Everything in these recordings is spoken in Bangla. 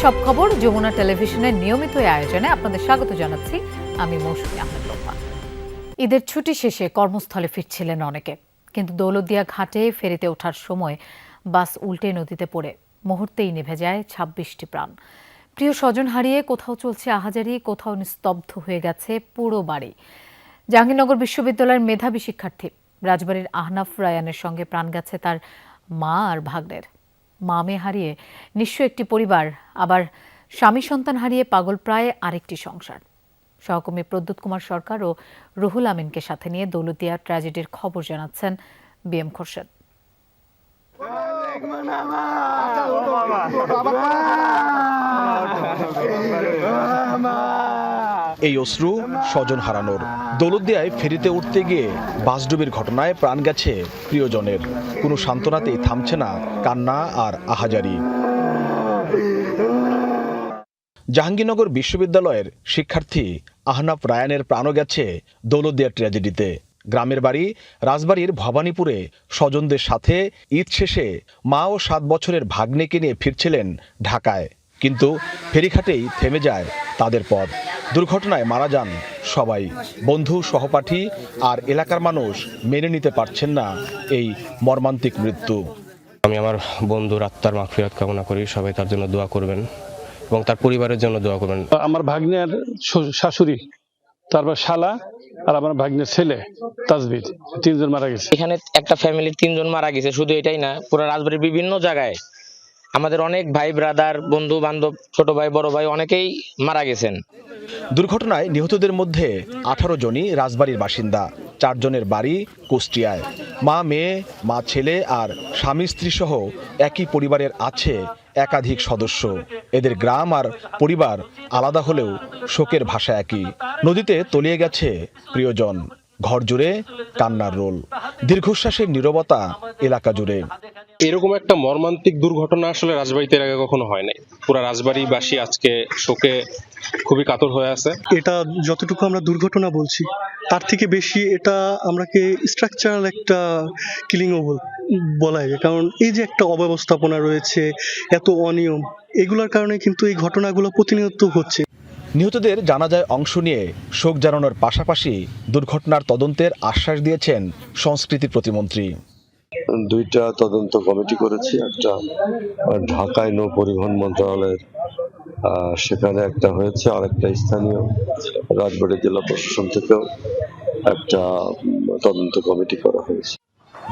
সব খবর যমুনা টেলিভিশনের নিয়মিত আয়োজনে আপনাদের স্বাগত জানাচ্ছি আমি মৌসুমী আহমেদ লোপা। ঈদের ছুটি শেষে কর্মস্থলে ফিরছিলেন অনেকে, কিন্তু দৌলতদিয়া ঘাটে ফেরিতে ওঠার সময় বাস উল্টে নদীতে পড়ে মুহূর্তেই নিভে যায় ২৬টি প্রাণ। প্রিয় স্বজন হারিয়ে কোথাও চলছে আহাজারি, কোথাও নিস্তব্ধ হয়ে গেছে পুরো বাড়ি। জাহাঙ্গীরনগর বিশ্ববিদ্যালয়ের মেধাবী শিক্ষার্থী রাজবাড়ীর আহনাফ রায়ানের সঙ্গে প্রাণ গেছে তার মা আর ভাগ্নের। মা মেয়ে হারিয়ে নিঃস্ব একটি পরিবার, আবার স্বামী সন্তান হারিয়ে পাগল প্রায় আরেকটি সংসার। সহকর্মী প্রদ্যুৎ কুমার সরকার ও রুহুল আমিনকে সাথে নিয়ে দৌলতদিয়া ট্র্যাজেডির খবর জানাচ্ছেন বিএম খোরশেদ। এই অশ্রু স্বজন হারানোর। দৌলতদিয়ায় ফেরিতে উঠতে গিয়ে বাসডুবির ঘটনায় প্রাণ গেছে প্রিয়জনের। কোনো সান্ত্বনাতেই থামছে না কান্না আর আহাজারি। জাহাঙ্গীরনগর বিশ্ববিদ্যালয়ের শিক্ষার্থী আহনাফ রায়ানের প্রাণও গেছে দৌলতদিয়া ট্র্যাজেডিতে। গ্রামের বাড়ি রাজবাড়ীর ভবানীপুরে স্বজনদের সাথে ঈদ শেষে মা ও ৭ বছরের ভাগ্নেকে নিয়ে ফিরছিলেন ঢাকায়, কিন্তু ফেরিঘাটেই থেমে যায় তাদের পথ। দুর্ঘটনায় মারা যান সবাই। বন্ধু, সহপাঠী আর এলাকার মানুষ মেনে নিতে পারছেন না এই মর্মান্তিক মৃত্যু। আমি আমার বন্ধুর আত্মার মাগফিরাত কামনা করি, সবাই তার জন্য দোয়া করবেন এবং তার পরিবারের জন্য দোয়া করবেন। আমার ভাগ্নের শাশুড়ি, তারপর শালা আর আমার ভাগ্নের ছেলে তাজবির, 3 জন মারা গেছে। এখানে একটা ফ্যামিলির 3 জন মারা গেছে। শুধু এটাই না, পুরো রাজবাড়ির বিভিন্ন জায়গায় আমাদের অনেক ভাই ব্রাদার, বন্ধু বান্ধব, ছোট ভাই বড় ভাই অনেকেই মারা গেছেন। দুর্ঘটনায় নিহতদের মধ্যে 18 জনই রাজবাড়ীর বাসিন্দা। 4 জনের বাড়ি কুষ্টিয়ায়। মা মেয়ে, মা ছেলে আর স্বামী স্ত্রী সহ একই পরিবারের আছে একাধিক সদস্য। এদের গ্রাম আর পরিবার আলাদা হলেও শোকের ভাষা একই। নদীতে তলিয়ে গেছে প্রিয়জন। ঘর জুড়ে কান্নার রোল, দীর্ঘশ্বাসের নীরবতা এলাকা জুড়ে। এরকম একটা মর্মান্তিক দুর্ঘটনা আসলে রাজবাড়িতে এর আগে কখনো হয় নাই। পুরা রাজবাড়িবাসী আজকে শোকে খুবই কাতর হয়ে আছে। এটা যতটুকু আমরা দুর্ঘটনা বলছি, তার থেকে বেশি এটা আমরাকে স্ট্রাকচারাল একটা কিলিংও বলা যায়। কারণ এই যে একটা অব্যবস্থাপনা রয়েছে, এত অনিয়ম, এগুলোর কারণে কিন্তু এই ঘটনাগুলো প্রতিনিয়ত হচ্ছে। নিহতদের জানাজায় অংশ নিয়ে শোক জানানোর পাশাপাশি দুর্ঘটনার তদন্তের আশ্বাস দিয়েছেন সংস্কৃতি প্রতিমন্ত্রী। 2টা তদন্ত কমিটি করেছি, একটা ঢাকায় নৌ পরিবহন মন্ত্রণালয়ের, সেখানে একটা হয়েছে, আর একটা স্থানীয় রাজবাড়ী জেলা প্রশাসন থেকেও একটা তদন্ত কমিটি করা হয়েছে।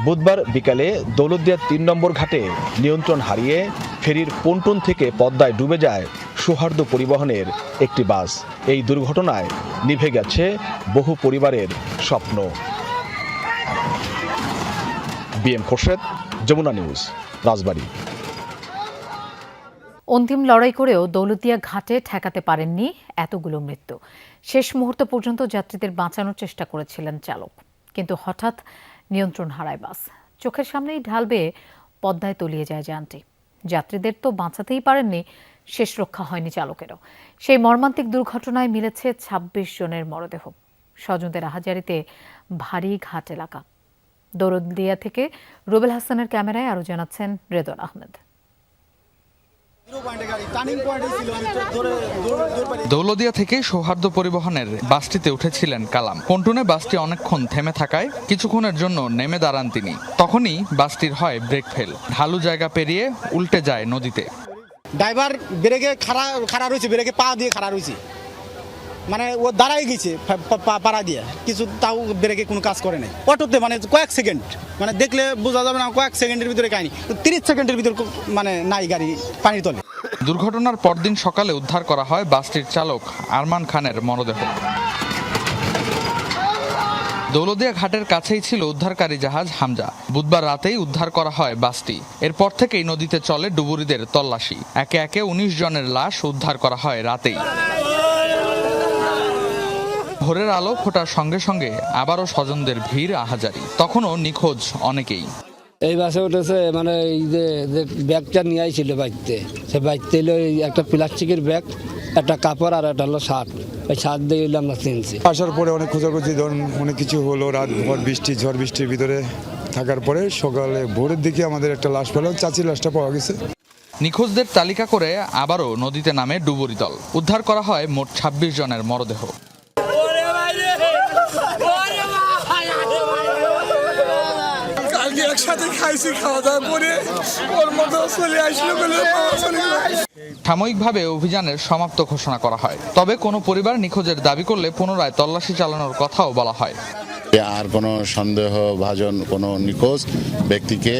বুধবার বিকালে দৌলতদিয়া 3 নম্বর ঘাটে নিয়ন্ত্রণ হারিয়ে ফেরির পন্টন থেকে পদ্মায় ডুবে যায় সৌহার্দ্য পরিবহনের একটি বাস। এই দুর্ঘটনায় নিভে গেছে বহু পরিবারের স্বপ্ন। বিএম খোরশেদ, যমুনা নিউজ, রাজবাড়ী। অন্তিম লড়াই করেও দৌলতদিয়া ঘাটে ঠেকাতে পারেননি এতগুলো মৃত্যু। শেষ মুহূর্ত পর্যন্ত যাত্রীদের বাঁচানোর চেষ্টা করেছিলেন চালক, কিন্তু হঠাৎ নিয়ন্ত্রণ হারায় বাস। চোখের সামনেই ঢাল বেয়ে পদ্মায় তলিয়ে যায় যানটি। যাত্রীদের তো বাঁচাতেই পারেননি, শেষ রক্ষা হয়নি চালকেরও। সেই মর্মান্তিক দুর্ঘটনায় মিলেছে 26 জনের মরদেহ। স্বজনদের আহাজারিতে ভারী ঘাট এলাকা। দৌলতদিয়া থেকে রুবেল হাসানের ক্যামেরায় আরও জানাচ্ছেন রেদন আহমেদ। দৌলতদিয়া থেকে সৌহার্দ্য পরিবহনের বাসটিতে উঠেছিলেন কালাম। পন্টুনে বাসটি অনেকক্ষণ থেমে থাকায় কিছুক্ষণের জন্য নেমে দাঁড়ান তিনি। তখনই বাসটির হয় ব্রেক ফেল। ঢালু জায়গা পেরিয়ে উল্টে যায় নদীতে। ড্রাইভার ব্রেকে খাড়া রয়েছে, ব্রেকে পা দিয়ে খাড়া রয়েছে, মানে ও দাঁড়াই গেছে পাড়া দিয়ে, কিছু তাও ব্রেকে কোনো কাজ করে নাই। অটোতে মানে কয়েক সেকেন্ড, মানে দেখলে বোঝা যাবে না, কয়েক সেকেন্ডের ভিতরে কাহিনি, 30 সেকেন্ডের ভিতরে মানে নাই গাড়ি পানির তলে। দুর্ঘটনার পরদিন সকালে উদ্ধার করা হয় বাসটির চালক আরমান খানের মরদেহ। দৌলতদিয়া ঘাটের কাছেই ছিল উদ্ধারকারী জাহাজ হামজা। বুধবার রাতেই উদ্ধার করা হয় বাসটি। এরপর থেকেই নদীতে চলে ডুবুরিদের তল্লাশি। একে একে 19 জনের লাশ উদ্ধার করা হয় রাতেই। ভোরের আলো ফোটার সঙ্গে সঙ্গে আবারও স্বজনদের ভিড়, আহাজারি। তখনও নিখোঁজ অনেকেই। এই বাসে উঠেছে, মানে এই যে ব্যাগটা নিয়ে আইছিল বাইকতে, সে বাইকতে এলো একটা প্লাস্টিকের ব্যাগ, একটা কাপড় আর একটা হলো শার্ট। ওই শার্ট দিয়ে আমরা চিনছি। আসার পরে অনেক খোঁজাখুঁজি, ধরুন অনেক কিছু হলো। রাত ভর বৃষ্টি, ঝড় বৃষ্টির ভিতরে থাকার পরে সকালে ভোরের দিকে আমাদের একটা লাশ পেলাম, চাচির লাশটা পাওয়া গেছে। নিখোঁজদের তালিকা করে আবারও নদীতে নামে ডুবুরি দল। উদ্ধার করা হয় মোট ২৬ জনের মরদেহ। একসাথে খাইছি, খাওয়া দাওয়া করে ওর মতো চলে আসলো বলে সাময়িকভাবে অভিযানের সমাপ্ত ঘোষণা করা হয়। তবে কোনো পরিবার নিখোঁজের দাবি করলে পুনরায় তল্লাশি চালানোর কথাও বলা হয়। আর কোনো সন্দেহভাজন কোনো নিখোঁজ ব্যক্তিকে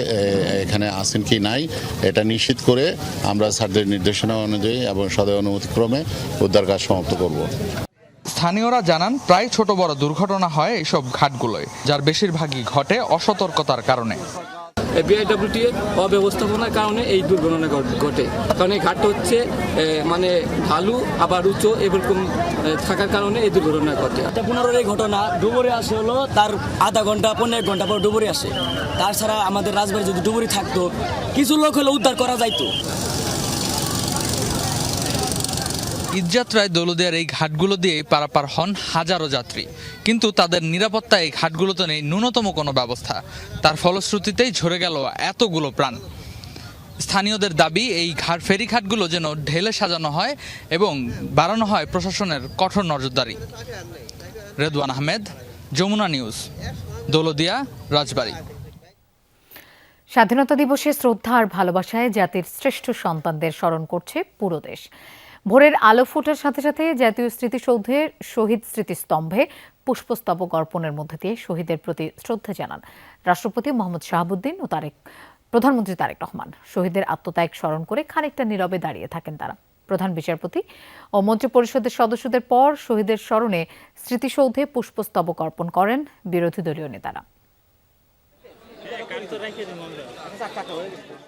এখানে আসেন কি নাই এটা নিশ্চিত করে আমরা স্যারদের নির্দেশনা অনুযায়ী এবং সদয় অনুমতিক্রমে উদ্ধার কাজ সমাপ্ত করব। স্থানীয়রা জানান, প্রায় ছোট বড় দুর্ঘটনা হয় এসব ঘাটগুলোয়, যার বেশিরভাগই ঘটে অসতর্কতার কারণে। বিআইডব্লিউটি অব্যবস্থাপনার কারণে এই দুর্ঘটনা ঘটে। কারণ এই ঘাটটা হচ্ছে মানে ঢালু আবার উঁচু এরকম থাকার কারণে এই দুর্ঘটনা ঘটে। 15 এই ঘটনা ডুবুরি আসে হলো তার আধা ঘন্টা 15 ঘন্টা পর ডুবুরি আসে। তাছাড়া আমাদের রাজবাড়ি যদি ডুবুরি থাকতো কিছু লোক হলে উদ্ধার করা যাইতো। ঈদযাত্রায় দৌলতদিয়ার এই ঘাটগুলো দিয়ে পারাপার হন হাজারো যাত্রী, কিন্তু তাদের নিরাপত্তায় এই ঘাটগুলোতে নেই ন্যূনতম কোনো ব্যবস্থা। তার ফলশ্রুতিতেই ঝরে গেল এতগুলো প্রাণ। স্থানীয়দের দাবি, এই ফেরিঘাটগুলো যেন ঢেলে সাজানো হয় এবং বাড়ানো হয় প্রশাসনের কঠোর নজরদারি। রেদওয়ান আহমেদ, যমুনা নিউজ, দৌলতদিয়া, রাজবাড়ী। স্বাধীনতা দিবসে শ্রদ্ধা আর ভালোবাসায় জাতির শ্রেষ্ঠ সন্তানদের স্মরণ করছে পুরো দেশ। ভোরের আলো ফোটার সাথে সাথে জাতীয় স্মৃতিসৌধের শহীদ স্মৃতিস্তম্ভে পুষ্পস্তবক অর্পণের মধ্যে দিয়ে শহীদের প্রতি শ্রদ্ধা জানান রাষ্ট্রপতি মোহাম্মদ শাহাবুদ্দিন ও প্রধানমন্ত্রী তারেক রহমান। শহীদের আত্মত্যাগ স্মরণ করে খানিকটা নীরবে দাঁড়িয়ে থাকেন তারা। প্রধান বিচারপতি ও মন্ত্রিপরিষদের সদস্যদের পর শহীদের স্মরণে স্মৃতিসৌধে পুষ্পস্তবক অর্পণ করেন বিরোধী দলীয় নেতারা।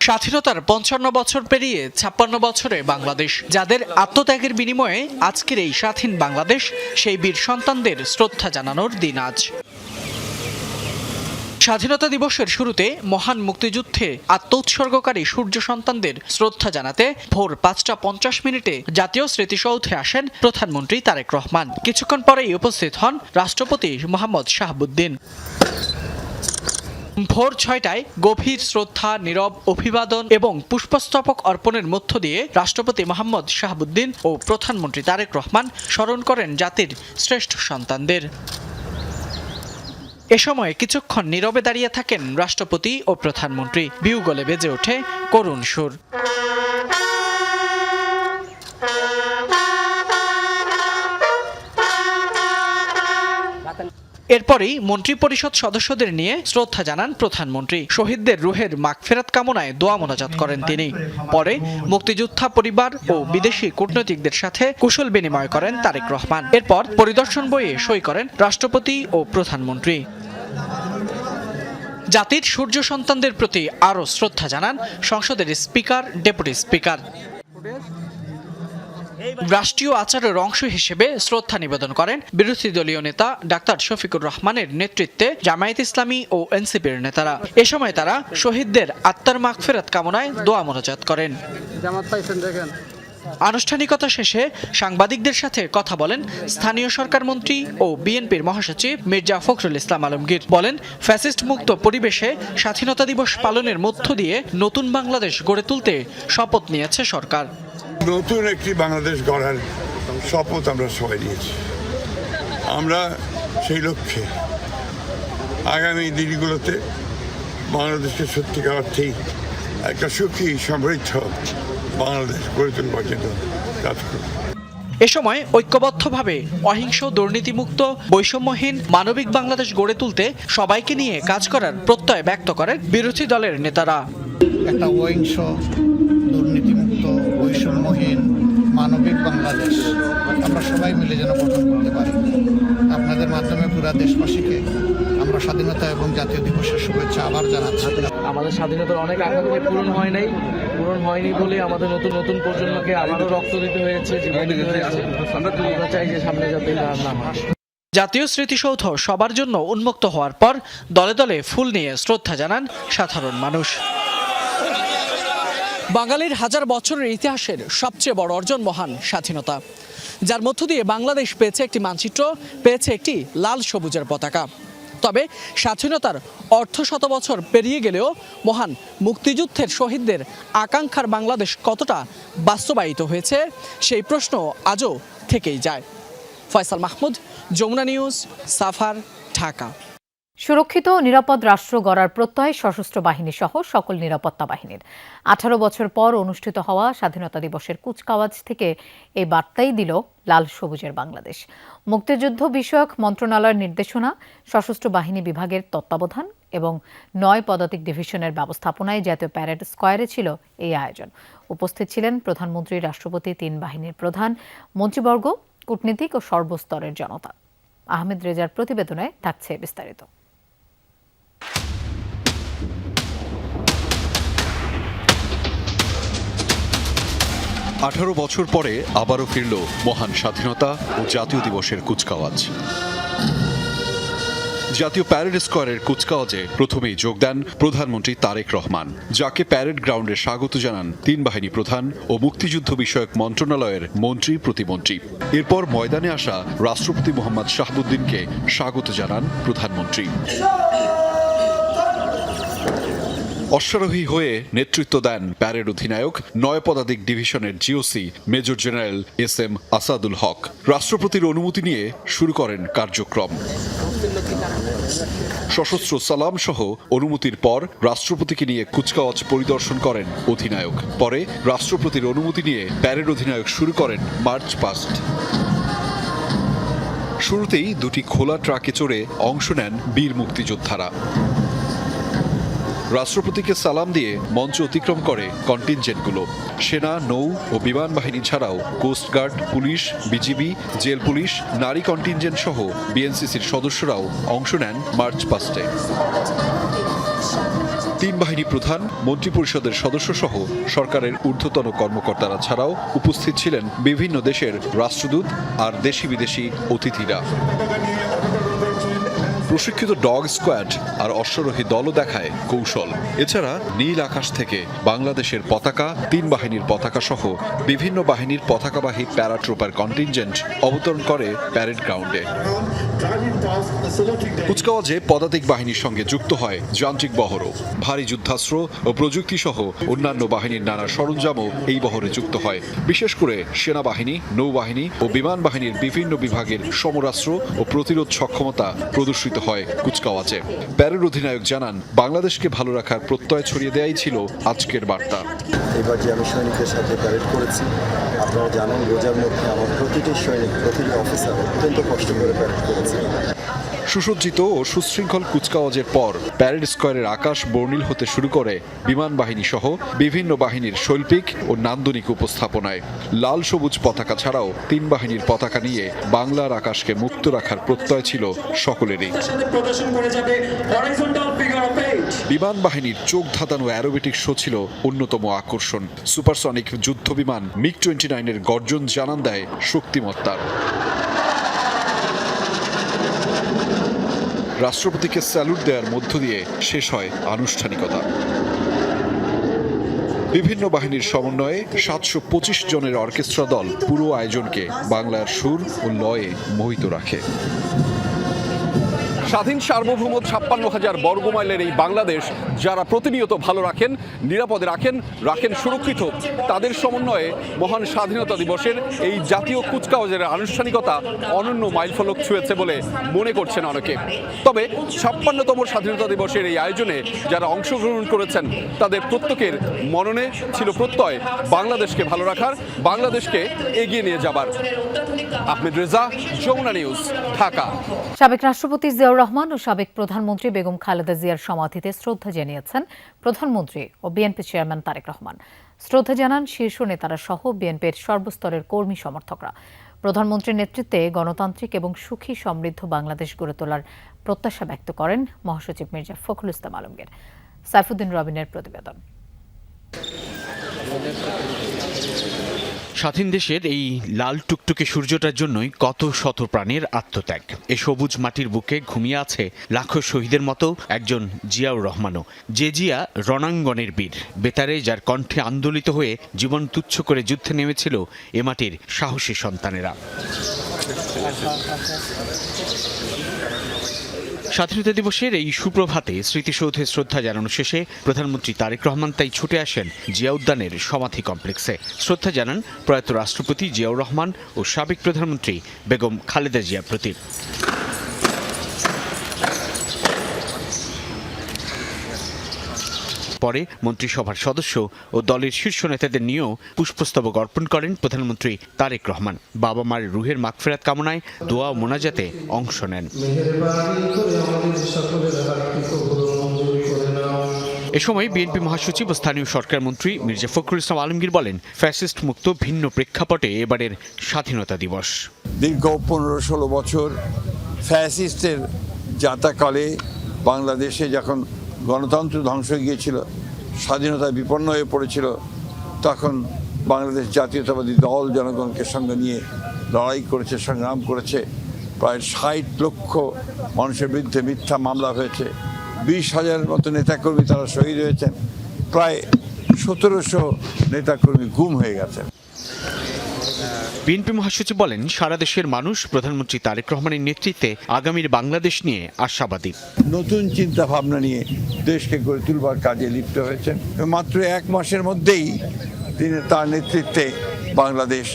স্বাধীনতার ৫৫ বছর পেরিয়ে ৫৬ বছরে বাংলাদেশ, যাদের আত্মত্যাগের বিনিময়ে আজকের এই স্বাধীন বাংলাদেশ, সেই বীর সন্তানদের শ্রদ্ধা জানানোর দিন আজ। স্বাধীনতা দিবসের শুরুতে মহান মুক্তিযুদ্ধে আত্মোৎসর্গকারী সূর্য সন্তানদের শ্রদ্ধা জানাতে ভোর ৫টা ৫০ জাতীয় স্মৃতিসৌধে আসেন প্রধানমন্ত্রী তারেক রহমান। কিছুক্ষণ পরেই উপস্থিত হন রাষ্ট্রপতি মোহাম্মদ শাহাবুদ্দিন। ভোর ৬টায় গভীর শ্রদ্ধা, নীরব অভিবাদন এবং পুষ্পস্তবক অর্পণের মধ্য দিয়ে রাষ্ট্রপতি মোহাম্মদ শাহাবুদ্দিন ও প্রধানমন্ত্রী তারেক রহমান স্মরণ করেন জাতির শ্রেষ্ঠ সন্তানদের। এ সময় কিছুক্ষণ নীরবে দাঁড়িয়ে থাকেন রাষ্ট্রপতি ও প্রধানমন্ত্রী। বিউগলে বেজে ওঠে করুণ সুর। এরপরই মন্ত্রিপরিষদ সদস্যদের নিয়ে শ্রদ্ধা জানান প্রধানমন্ত্রী। শহীদদের রুহের মাগফিরাত কামনায় দোয়া মোনাজাত করেন তিনি। পরে মুক্তিযোদ্ধা পরিবার ও বিদেশি কূটনীতিকদের সাথে কুশল বিনিময় করেন তারেক রহমান। এরপর পরিদর্শন বইয়ে সই করেন রাষ্ট্রপতি ও প্রধানমন্ত্রী। জাতির সূর্য সন্তানদের প্রতি আরও শ্রদ্ধা জানান সংসদের স্পিকার, ডেপুটি স্পিকার। রাষ্ট্রীয় আচারের অংশ হিসেবে শ্রদ্ধা নিবেদন করেন বিরোধী দলীয় নেতা ডাক্তার শফিকুর রহমানের নেতৃত্বে জামায়াত ইসলামী ও এনসিপির নেতারা। এ সময় তারা শহীদদের আত্মার মাগফিরাত কামনায় দোয়া মোনাজাত করেন। আনুষ্ঠানিকতা শেষে সাংবাদিকদের সাথে কথা বলেন স্থানীয় সরকার মন্ত্রী ও বিএনপির মহাসচিব মির্জা ফখরুল ইসলাম আলমগীর। বলেন, ফ্যাসিস্ট মুক্ত পরিবেশে স্বাধীনতা দিবস পালনের মধ্য দিয়ে নতুন বাংলাদেশ গড়ে তুলতে শপথ নিয়েছে সরকার। নতুন একটি বাংলাদেশ গড়ার শপথ আমরা সবাই নিয়েছি। আমরা সেই লক্ষ্যে আগামী দিনগুলোতে বাংলাদেশের সত্যিকার অর্থেই একটা সুখী সমৃদ্ধ বাংলাদেশ গড়ে তুলবার জন্য কাজ করব। এ সময় ঐক্যবদ্ধভাবে অহিংস, দুর্নীতিমুক্ত, বৈষম্যহীন মানবিক বাংলাদেশ গড়ে তুলতে সবাইকে নিয়ে কাজ করার প্রত্যয় ব্যক্ত করেন বিরোধী দলের নেতারা। একটা অহিংস, দুর্নীতিমুক্ত, বৈষম্যহীন মানবিক বাংলাদেশ আমরা সবাই মিলে যেন গঠন করতে পারি। আপনাদের মাধ্যমে পুরা দেশবাসীকে আমরা স্বাধীনতা এবং জাতীয় দিবসের শুভেচ্ছা আবার জানাচ্ছি। আমাদের স্বাধীনতার অনেক আকাঙ্ক্ষা পূরণ হয়নি বলে আমাদের নতুন নতুন প্রজন্মকে আবারও রক্ত দিতে হয়েছে, জীবন দিতে হয়েছে। আমরা চাই যে সামনে যাতে না হয়। জাতীয় স্মৃতিসৌধ সবার জন্য উন্মুক্ত হওয়ার পর দলে দলে ফুল নিয়ে শ্রদ্ধা জানান সাধারণ মানুষ। বাঙালির হাজার বছরের ইতিহাসের সবচেয়ে বড় অর্জন মহান স্বাধীনতা, যার মধ্য দিয়ে বাংলাদেশ পেয়েছে একটি মানচিত্র, পেয়েছে একটি লাল সবুজের পতাকা। তবে স্বাধীনতার অর্ধ শত বছর পেরিয়ে গেলেও মহান মুক্তিযুদ্ধের শহীদদের আকাঙ্ক্ষার বাংলাদেশ কতটা বাস্তবায়িত হয়েছে সেই প্রশ্ন আজও থেকেই যায়। ফয়সাল মাহমুদ, যমুনা নিউজ, সাভার, ঢাকা। সুরক্ষিত ও নিরাপদ রাষ্ট্র গড়ার প্রত্যয় সশস্ত্র বাহিনী সহ সকল নিরাপত্তা বাহিনীর। 18 বছর পর অনুষ্ঠিত হওয়া স্বাধীনতা দিবসের কুচকাওয়াজ থেকে এই বার্তাই দিল লাল সবুজের বাংলাদেশ। মুক্তিযুদ্ধ বিষয়ক মন্ত্রণালয়ের নির্দেশনা, সশস্ত্র বাহিনী বিভাগের তত্ত্বাবধান এবং 9 পদাতিক ডিভিশনের ব্যবস্থাপনায় জাতীয় প্যারেড স্কয়ারে ছিল এই আয়োজন। উপস্থিত ছিলেন প্রধানমন্ত্রী, রাষ্ট্রপতি, 3 বাহিনীর প্রধান, মন্ত্রীবর্গ, কূটনীতিক ও সর্বস্তরের জনতা। আহমেদ রেজার প্রতিবেদনে থাকছে বিস্তারিত। 18 বছর পরে আবারও ফিরল মহান স্বাধীনতা ও জাতীয় দিবসের কুচকাওয়াজ। জাতীয় প্যারেড স্কয়ারের কুচকাওয়াজে প্রথমেই যোগ দেন প্রধানমন্ত্রী তারেক রহমান, যাকে প্যারেড গ্রাউন্ডে স্বাগত জানান 3 বাহিনী প্রধান ও মুক্তিযুদ্ধ বিষয়ক মন্ত্রণালয়ের মন্ত্রী, প্রতিমন্ত্রী। এরপর ময়দানে আসা রাষ্ট্রপতি মোহাম্মদ শাহাবুদ্দিনকে স্বাগত জানান প্রধানমন্ত্রী। অশ্বারোহী হয়ে নেতৃত্ব দেন প্যারেড অধিনায়ক, 9 পদাতিক ডিভিশনের GOC major general SM Asadul Hoque. রাষ্ট্রপতির অনুমতি নিয়ে শুরু করেন কার্যক্রম। সশস্ত্র সালাম সহ অনুমতির পর রাষ্ট্রপতিকে নিয়ে কুচকাওয়াজ পরিদর্শন করেন অধিনায়ক। পরে রাষ্ট্রপতির অনুমতি নিয়ে প্যারেড অধিনায়ক শুরু করেন মার্চ পাস্ট। শুরুতেই 2টি খোলা ট্রাকে চড়ে অংশ নেন বীর মুক্তিযোদ্ধারা। রাষ্ট্রপতিকে সালাম দিয়ে মঞ্চ অতিক্রম করে কন্টিনজেন্টগুলো। সেনা, নৌ ও বিমান বাহিনী ছাড়াও coast guard, police, BGB, jail police, নারী কন্টিনজেন্ট সহ বিএনসিসির সদস্যরাও অংশ নেন মার্চ পাস্টে। 3 বাহিনী প্রধান, মন্ত্রিপরিষদের সদস্য সহ সরকারের ঊর্ধ্বতন কর্মকর্তারা ছাড়াও উপস্থিত ছিলেন বিভিন্ন দেশের রাষ্ট্রদূত আর দেশি বিদেশি অতিথিরা। প্রশিক্ষিত ডগ স্কোয়াড আর অশ্বারোহী দলও দেখায় কৌশল। এছাড়া নীল আকাশ থেকে বাংলাদেশের পতাকা, 3 বাহিনীর পতাকা সহ বিভিন্ন বাহিনীর পতাকাবাহী প্যারাট্রুপার কন্টিনজেন্ট অবতরণ করে প্যারেড গ্রাউন্ডে। কুচকাওয়াজে পদাতিক বাহিনীর সঙ্গে যুক্ত হয় যান্ত্রিক বহরও। ভারী যুদ্ধাস্ত্র ও প্রযুক্তি সহ অন্যান্য বাহিনীর নানা সরঞ্জামও এই বহরে যুক্ত হয়। বিশেষ করে সেনাবাহিনী, নৌবাহিনী ও বিমান বাহিনীর বিভিন্ন বিভাগের সমরাস্ত্র ও প্রতিরোধ সক্ষমতা প্রদর্শিত হয় কুচকাওয়াজে। প্যারেড অধিনায়ক জানান, বাংলাদেশকে ভালো রাখার প্রত্যয় ছড়িয়ে দেয়াই ছিল আজকের বার্তা। এবার যে আমি সৈনিকদের সাথে প্যারেড করেছি, আপনারা জানেন রোজার মধ্যে আমার প্রতিটি সৈনিক, প্রতিটি অফিসার অত্যন্ত কষ্ট করে প্যারেড করেছে। সুসজ্জিত ও সুশৃঙ্খল কুচকাওয়াজের পর প্যারেড স্কয়ারের আকাশ বর্ণিল হতে শুরু করে বিমান বাহিনী সহ বিভিন্ন বাহিনীর শৈল্পিক ও নান্দনিক উপস্থাপনায়। লাল সবুজ পতাকা ছাড়াও 3 বাহিনীর পতাকা নিয়ে বাংলার আকাশকে মুক্ত রাখার প্রত্যয় ছিল সকলেরই। বিমান বাহিনীর চোখ ধাঁধানো অ্যারোবেটিক শো ছিল অন্যতম আকর্ষণ। সুপারসনিক যুদ্ধ বিমান MiG-29 এর গর্জন জানান দেয় শক্তিমত্তার। রাষ্ট্রপতিকে স্যালুট দেওয়ার মধ্য দিয়ে শেষ হয় আনুষ্ঠানিকতা। বিভিন্ন বাহিনীর সমন্বয়ে 725 জনের অর্কেস্ট্রা দল পুরো আয়োজনকে বাংলার সুর ও লয়ে মোহিত রাখে। স্বাধীন সার্বভৌম 56,000 বর্গমাইলের এই বাংলাদেশ যারা প্রতিনিয়ত ভালো রাখেন, নিরাপদে রাখেন সুরক্ষিত, তাদের সমন্বয়ে মহান স্বাধীনতা দিবসের এই জাতীয় কুচকাওয়াজের আনুষ্ঠানিকতা অনন্য মাইলফলক ছুঁয়েছে বলে মনে করছেন অনেকে। তবে 56তম স্বাধীনতা দিবসের এই আয়োজনে যারা অংশগ্রহণ করেছেন তাদের প্রত্যেকের মননে ছিল প্রত্যয় বাংলাদেশকে ভালো রাখার, বাংলাদেশকে এগিয়ে নিয়ে যাবার। আহমেদ রেজা, যমুনা নিউজ, ঢাকা। সাবেক রাষ্ট্রপতি জিয়াউর রহমান ও সাবেক প্রধানমন্ত্রী বেগম খালেদা জিয়ার সমাধিতে শ্রদ্ধা জানিয়েছেন প্রধানমন্ত্রী ও বিএনপি চেয়ারম্যান তারেক রহমান। শ্রদ্ধা জানান শীর্ষ নেতারা সহ বিএনপির সর্বস্তরের কর্মী সমর্থকরা। প্রধানমন্ত্রীর নেতৃত্বে গণতান্ত্রিক এবং সুখী সমৃদ্ধ বাংলাদেশ গড়ে তোলার প্রত্যাশা ব্যক্ত করেন মহাসচিব মির্জা ফখরুল ইসলাম আলমগীর। সাইফুদ্দিন রবিনের প্রতিবেদন। স্বাধীন দেশের এই লাল টুকটুকে সূর্যটার জন্যই কত শত প্রাণের আত্মত্যাগ। এ সবুজ মাটির বুকে ঘুমিয়ে আছে লাখো শহীদের মতো একজন জিয়াউর রহমানও। যে জিয়া রণাঙ্গনের বীর, বেতারে যার কণ্ঠে আন্দোলিত হয়ে জীবন তুচ্ছ করে যুদ্ধে নেমেছিল এ মাটির সাহসী সন্তানেরা। স্বাধীনতা দিবসের এই সুপ্রভাতে স্মৃতিসৌধে শ্রদ্ধা জানানো শেষে প্রধানমন্ত্রী তারেক রহমান তাই ছুটে আসেন জিয়া উদ্যানের সমাধি কমপ্লেক্সে। শ্রদ্ধা জানান প্রয়াত রাষ্ট্রপতি জিয়াউর রহমান ও সাবেক প্রধানমন্ত্রী বেগম খালেদা জিয়ার প্রতি। পরে মন্ত্রিসভার সদস্য ও দলের শীর্ষ নেতাদের নিয়েও পুষ্পস্তবক অর্পণ করেন প্রধানমন্ত্রী তারেক রহমান। বাবা মার রুহের মাগফিরাত কামনায় দোয়া ও মোনাজাতে অংশ নেন। এ সময় বিএনপি মহাসচিব ও স্থানীয় সরকার মন্ত্রী মির্জা ফখরুল ইসলাম আলমগীর বলেন, ফ্যাসিস্ট মুক্ত ভিন্ন প্রেক্ষাপটে এবারের স্বাধীনতা দিবস। দীর্ঘ 15-16 বছর ফ্যাসিস্টের যাতাকালে বাংলাদেশে যখন গণতন্ত্র ধ্বংস হয়ে গিয়েছিল, স্বাধীনতা বিপন্ন হয়ে পড়েছিল, তখন বাংলাদেশ জাতীয়তাবাদী দল জনগণকে সঙ্গে নিয়ে লড়াই করেছে, সংগ্রাম করেছে। প্রায় 60 লক্ষ মানুষের বিরুদ্ধে মিথ্যা মামলা হয়েছে, 20,000 মতো নেতাকর্মী তারা শহীদ হয়েছেন, প্রায় 1700 নেতাকর্মী গুম হয়ে গেছেন। বিএনপি মহাসচিব বলেন, সারা দেশের মানুষ প্রধানমন্ত্রী তারেক রহমানের নেতৃত্বে আগামীর বাংলাদেশ নিয়ে আশাবাদী। নতুন চিন্তা ভাবনা নিয়ে দেশকে গড়ে তুলবার কাজে লিপ্ত হয়েছেন। মাত্র 1 মাসের মধ্যেই তিনি তার নেতৃত্বে বাংলাদেশ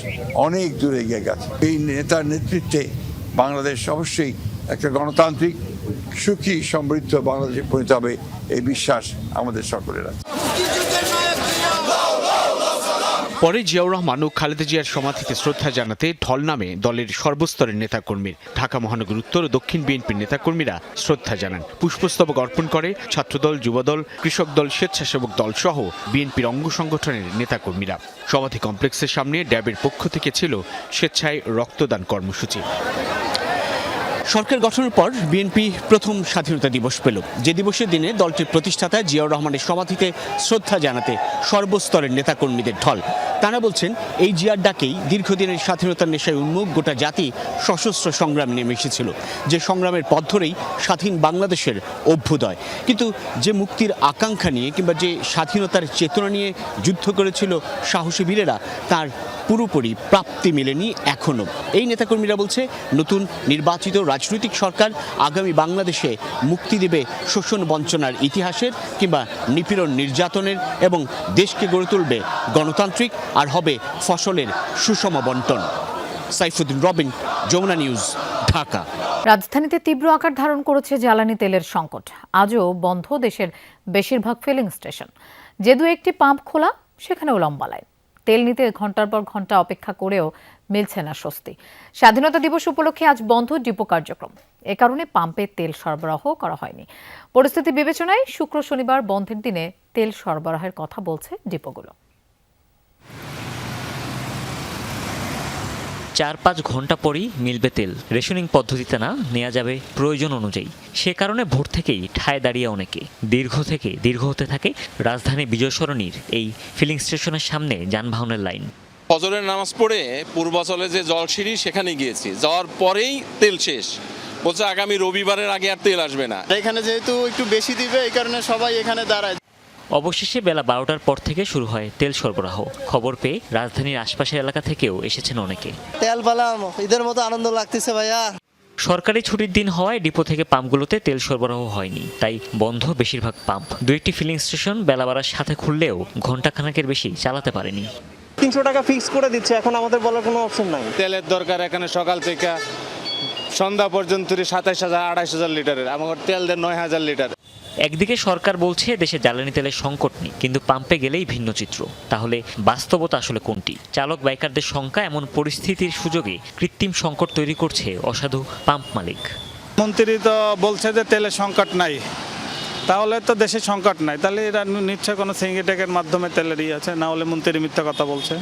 অনেক দূরে এগিয়ে গেছে। এই নেতার নেতৃত্বে বাংলাদেশ অবশ্যই একটা গণতান্ত্রিক, সুখী, সমৃদ্ধ বাংলাদেশে পরিণত হবে, এই বিশ্বাস আমাদের সকলের আছে। পরে জিয়াউর রহমান ও খালেদা জিয়ার সমাধিতে শ্রদ্ধা জানাতে ঢল নামে দলের সর্বস্তরের নেতাকর্মীর। ঢাকা মহানগর উত্তর ও দক্ষিণ বিএনপির নেতাকর্মীরা শ্রদ্ধা জানান। পুষ্পস্তবক অর্পণ করে ছাত্রদল, যুবদল, কৃষক দল, স্বেচ্ছাসেবক দল সহ বিএনপির অঙ্গ সংগঠনের নেতাকর্মীরা। সমাধি কমপ্লেক্সের সামনে ড্যাবের পক্ষ থেকে ছিল স্বেচ্ছায় রক্তদান কর্মসূচি। সরকার গঠনের পর বিএনপি প্রথম স্বাধীনতা দিবস পেল। যে দিবসের দিনে দলটির প্রতিষ্ঠাতা জিয়াউর রহমানের সমাধিতে শ্রদ্ধা জানাতে সর্বস্তরের নেতাকর্মীদের ঢল। তারা বলছেন, এই জিয়ার ডাকেই দীর্ঘদিনের স্বাধীনতার নেশায় উন্মুখ গোটা জাতি সশস্ত্র সংগ্রাম নেমে এসেছিল। যে সংগ্রামের পথ ধরেই স্বাধীন বাংলাদেশের অভ্যুদয়। কিন্তু যে মুক্তির আকাঙ্ক্ষা নিয়ে কিংবা যে স্বাধীনতার চেতনা নিয়ে যুদ্ধ করেছিল সাহসী বীরেরা, তার পুরোপুরি প্রাপ্তি মেলেনি এখনও। এই নেতাকর্মীরা বলছে, নতুন নির্বাচিত রাজনৈতিক সরকার আগামী বাংলাদেশে মুক্তি দেবে শোষণ বঞ্চনার ইতিহাসের কিংবা নিপীড়ন নির্যাতনের, এবং দেশকে গড়ে তুলবে গণতান্ত্রিক, আর হবে ফসলের সুষম বন্টন। সাইফুদ্দিন রবিন, যমুনা নিউজ, ঢাকা। রাজধানীতে তীব্র আকার ধারণ করেছে জ্বালানি তেলের সংকট। আজও বন্ধ দেশের বেশিরভাগ ফিলিং স্টেশন। যে দু একটি পাম্প খোলা, সেখানেও লম্বা লাইন। তেল নিতে ঘন্টার পর ঘন্টা অপেক্ষা করেও মিলছে না স্বস্তি। স্বাধীনতা দিবস উপলক্ষে আজ বন্ধ ডিপো কার্যক্রম। এ কারণে পাম্পে তেল সরবরাহ করা হয়নি। পরিস্থিতি বিবেচনায় শুক্র শনিবার বন্ধের দিনে তেল সরবরাহের কথা বলছে ডিপোগুলো। 4-5 ঘন্টা পরই মিলবে তেল। রেশনিং পদ্ধতিতে না, নেওয়া যাবে প্রয়োজন অনুযায়ী। সে কারণে ভোর থেকেই ঠায় দাঁড়িয়ে অনেকে। দীর্ঘ হতে থাকে রাজধানী বিজয় সরণির এই ফিলিং স্টেশনের সামনে যানবাহনের লাইন। ফজরের নামাজ পড়ে পূর্বাচলে যে জলসিঁড়ি, সেখানে গিয়েছি। যাওয়ার পরেই তেল শেষ। বলছে আগামী রবিবারের আগে আর তেল আসবে না। এখানে যেহেতু একটু বেশি দিবে, এই কারণে সবাই এখানে দাঁড়ায়। অবশেষে বেলা 12টার পর থেকে শুরু হয় তেল সরবরাহ। খবর পেয়ে রাজধানীর আশপাশের এলাকা থেকেও এসেছেন অনেকে। তেল পেলাম, ঈদের মতো আনন্দ লাগতেছে ভাইয়া। সরকারি ছুটির দিন হওয়ায় ডিপো থেকে পাম্পগুলোতে তেল সরবরাহ হয়নি, তাই বন্ধ বেশিরভাগ পাম্প। 2-1টি ফিলিং স্টেশন বেলা বাড়ার সাথে খুললেও ঘণ্টাখানেকের বেশি চালাতে পারেনি। 300 টাকা ফিক্স করে দিচ্ছে, এখন আমাদের বলার কোনো অপশন নাই। তেলের দরকার এখানে সকাল থেকে সন্ধ্যা পর্যন্ত 27,000-28,000 লিটারের, আমার তেল দেয় 9,000 লিটার। একদিকে সরকার বলছে দেশে জ্বালানি তেলের সংকট নেই, কিন্তু পাম্পে গেলেই ভিন্ন চিত্র। তাহলে বাস্তবতা আসলে কোনটি? চালক বাইকারদের সংখ্যা এমন পরিস্থিতির সুযোগে কৃত্রিম সংকট তৈরি করছে অসাধু পাম্প মালিক। মন্ত্রী তো বলছে যে তেলের সংকট নাই, তাহলে তো দেশে সংকট নাই। তাহলে এরা নিশ্চয় কোনো সিন্ডিকেটের মাধ্যমে তেলের আছে, না হলে মন্ত্রী মিথ্যা কথা বলছে।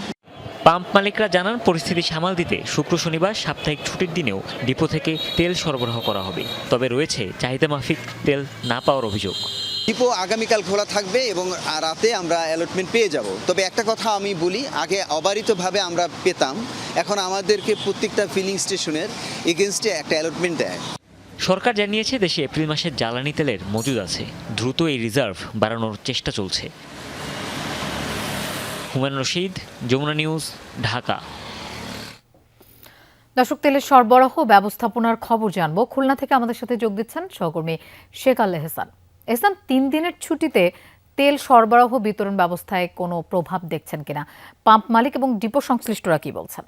পাম্প মালিকরা জানান, পরিস্থিতি সামাল দিতে শুক্র শনিবার সাপ্তাহিক ছুটির দিনেও ডিপো থেকে তেল সরবরাহ করা হবে। তবে রয়েছে চাহিদা মাফিক তেল না পাওয়ার অভিযোগ। ডিপো আগামীকাল খোলা থাকবে এবং রাতে আমরা অ্যালটমেন্ট পেয়ে যাব। তবে একটা কথা আমি বলি, আগে অবারিতভাবে আমরা পেতাম, এখন আমাদেরকে প্রত্যেকটা ফিলিং স্টেশনের এগেনস্টে একটা অ্যালটমেন্ট দেয়। সরকার জানিয়েছে দেশে এপ্রিল মাসের জ্বালানি তেলের মজুদ আছে। দ্রুত এই রিজার্ভ বাড়ানোর চেষ্টা চলছে। হুমায়ুন রশিদ, যমুনা নিউজ, ঢাকা। দর্শক, তেলের সরবরাহ ব্যবস্থাপনার খবর জানবো। খুলনা থেকে আমাদের সাথে যোগ দিচ্ছেন সহকর্মী শেখ আল এহসান। এহসান, 3 দিনের ছুটিতে তেল সরবরাহ বিতরণ ব্যবস্থায় কোনো প্রভাব দেখছেন কিনা, পাম্প মালিক এবং ডিপো সংশ্লিষ্টরা কি বলছেন?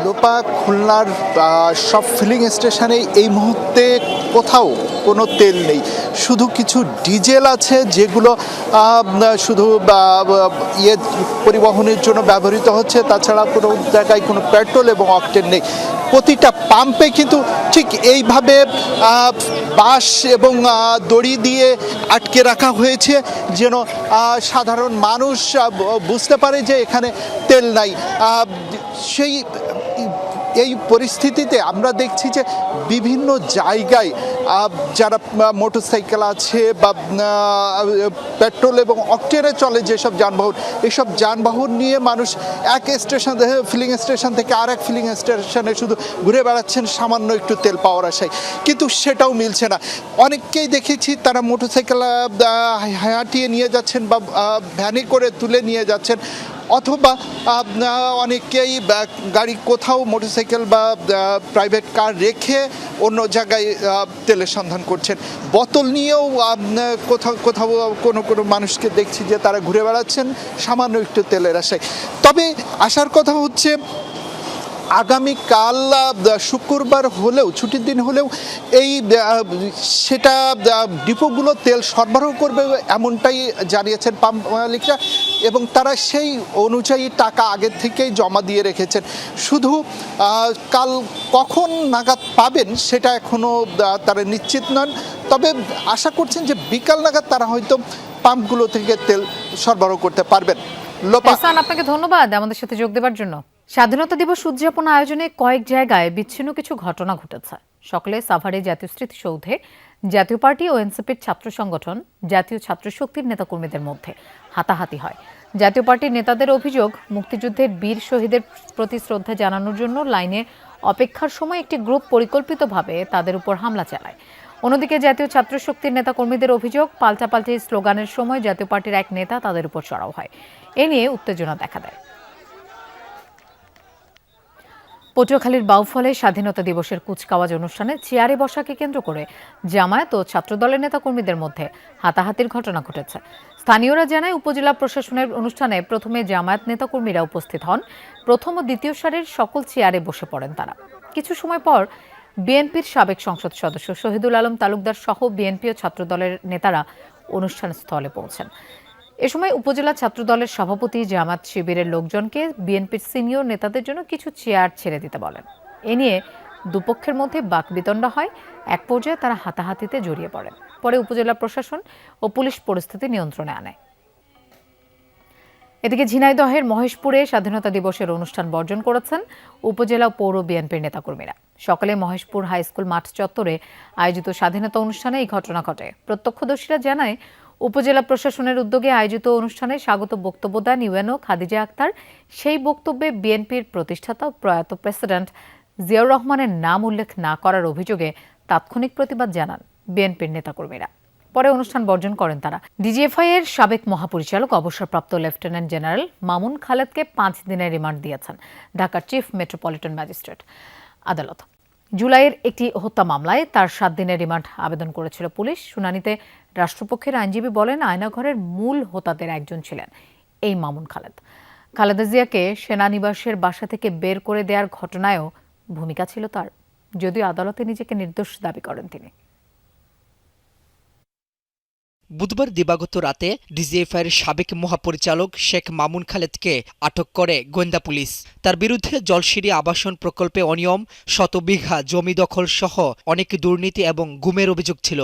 লোপা, খুলনার সব ফিলিং স্টেশনে এই মুহূর্তে কোথাও কোনো তেল নেই, শুধু কিছু ডিজেল আছে যেগুলো শুধু পরিবহনের জন্য ব্যবহৃত হচ্ছে। তাছাড়া কোনো জায়গায় কোনো পেট্রোল এবং অকটেন নেই। প্রতিটা পাম্পে কিন্তু ঠিক এইভাবে বাঁশ এবং দড়ি দিয়ে আটকে রাখা হয়েছে, যেন সাধারণ মানুষ বুঝতে পারে যে এখানে তেল নাই। এই পরিস্থিতিতে আমরা দেখছি যে বিভিন্ন জায়গায় যারা মোটরসাইকেল আছে বা পেট্রোল এবং অকটেনে চলে যেসব যানবাহন, এইসব যানবাহন নিয়ে মানুষ এক স্টেশন ফিলিং স্টেশন থেকে আরেক ফিলিং স্টেশনে শুধু ঘুরে বেড়াচ্ছেন সামান্য একটু তেল পাওয়ার আশায়, কিন্তু সেটাও মিলছে না। অনেককেই দেখেছি তারা মোটরসাইকেল হাঁটিয়ে নিয়ে যাচ্ছেন বা ভ্যানে করে তুলে নিয়ে যাচ্ছেন, অথবা অনেকেই গাড়ি কোথাও মোটরসাইকেল বা প্রাইভেট কার রেখে অন্য জায়গায় তেলের সন্ধান করছেন। বোতল নিয়েও কোথাও কোথাও কোনো মানুষকে দেখছি যে তারা ঘুরে বেড়াচ্ছেন সামান্য একটু তেলের আশায়। তবে আসার কথা হচ্ছে আগামীকাল শুক্রবার হলেও, ছুটির দিন হলেও সেটা ডিপোগুলো তেল সরবরাহ করবে এমনটাই জানিয়েছেন পাম্প মালিকরা, এবং তারা সেই অনুযায়ী টাকা আগের থেকেই জমা দিয়ে রেখেছেন। শুধু কাল কখন নাগাদ পাবেন সেটা এখনও তারা নিশ্চিত নন, তবে আশা করছেন যে বিকাল নাগাদ তারা হয়তো পাম্পগুলো থেকে তেল সরবরাহ করতে পারবেন। আপনাকে ধন্যবাদ আমাদের সাথে যোগ দেওয়ার জন্য। স্বাধীনতা দিবস উদযাপন আয়োজনে কয়েক জায়গায় বিচ্ছিন্ন কিছু ঘটনা ঘটেছে। সকালে সাভারে জাতীয় স্মৃতিসৌধে জাতীয় পার্টি ও এনসিপির ছাত্র সংগঠন জাতীয় ছাত্র শক্তির নেতাকর্মীদের মধ্যে হাতাহাতি হয়। জাতীয় পার্টির নেতাদের অভিযোগ, মুক্তিযুদ্ধের বীর শহীদের প্রতি শ্রদ্ধা জানানোর জন্য লাইনে অপেক্ষার সময় একটি গ্রুপ পরিকল্পিতভাবে তাদের উপর হামলা চালায়। অন্যদিকে জাতীয় ছাত্র শক্তির নেতাকর্মীদের অভিযোগ, পাল্টাপাল্টি স্লোগানের সময় জাতীয় পার্টির এক নেতা তাদের উপর চড়াও হয়। এ নিয়ে উত্তেজনা দেখা দেয়। পটুয়াখালীর বাউফলে স্বাধীনতা দিবসের কুচকাওয়াজ অনুষ্ঠানে চেয়ারে বসাকে কেন্দ্র করে জামায়াত ও ছাত্রদলের নেতাকর্মীদের মধ্যে হাতাহাতির ঘটনা ঘটেছে। স্থানীয়রা জানায়, উপজেলা প্রশাসনের অনুষ্ঠানে প্রথমে জামায়াত নেতাকর্মীরা উপস্থিত হন। প্রথম ও দ্বিতীয় সারির সকল চেয়ারে বসে পড়েন তারা। কিছু সময় পর বিএনপির সাবেক সংসদ সদস্য শহীদুল আলম তালুকদার সহ বিএনপি ও ছাত্রদলের নেতারা অনুষ্ঠান স্থলে পৌঁছেন। এ সময় উপজেলা ছাত্র দলের সভাপতি জামাত শিবিরের লোকজনকে বিএনপির সিনিয়র নেতাদের জন্য কিছু চেয়ার ছেড়ে দিতে বলেন। এ নিয়ে দুপক্ষের মধ্যে বাকবিতণ্ডা হয়। এক পর্যায়ে তারা হাতাহাতিতে জড়িয়ে পড়েন। পরে উপজেলা প্রশাসন ও পুলিশ পরিস্থিতি নিয়ন্ত্রণে আনে। এদিকে ঝিনাইদহের মহেশপুরে স্বাধীনতা দিবসের অনুষ্ঠান বর্জন করেছেন উপজেলা পৌর বিএনপির নেতাকর্মীরা। সকালে মহেশপুর হাই স্কুল মাঠ চত্বরে আয়োজিত স্বাধীনতা অনুষ্ঠানে এই ঘটনা ঘটে। প্রত্যক্ষদর্শীরা জানায়, উপজেলা প্রশাসনের উদ্যোগে আয়োজিত অনুষ্ঠানে স্বাগত বক্তব্য দেন ইউএনও খাদিজা আক্তার। সেই বক্তব্যে বিএনপির প্রতিষ্ঠাতা প্রয়াত প্রেসিডেন্ট জিয়াউর রহমানের নাম উল্লেখ না করার অভিযোগে তাৎক্ষণিক প্রতিবাদ জানান বিএনপির নেতাকর্মীরা। পরে অনুষ্ঠান বর্জন করেন তারা। ডিজিএফআই এর সাবেক মহাপরিচালক অবসরপ্রাপ্ত লেফটেন্যান্ট জেনারেল মামুন খালেদকে 5 দিনের রিমান্ড দিয়েছেন ঢাকার চিফ মেট্রোপলিটন ম্যাজিস্ট্রেট আদালত। জুলাইয়ের একটি হত্যা মামলায় তার 7 দিনের রিমান্ড আবেদন করেছিল পুলিশ। শুনানিতে রাষ্ট্রপক্ষের আইনজীবী বলেন, আয়নাঘরের মূল হোতাদের একজন ছিলেন এই মামুন খালেদ। খালেদা জিয়াকে সেনানিবাসের বাসা থেকে বের করে দেওয়ার ঘটনায়ও ভূমিকা ছিল তার, যদিও আদালতে নিজেকে নির্দোষ দাবি করেন তিনি। বুধবার দিবাগত রাতে ডিজিএফআইয়ের সাবেক মহাপরিচালক শেখ মামুন খালেদকে আটক করে গোয়েন্দা পুলিশ। তার বিরুদ্ধে জলশিরি আবাসন প্রকল্পে অনিয়ম, শতবিঘা জমি দখল সহ অনেক দুর্নীতি এবং গুমের অভিযোগ ছিল।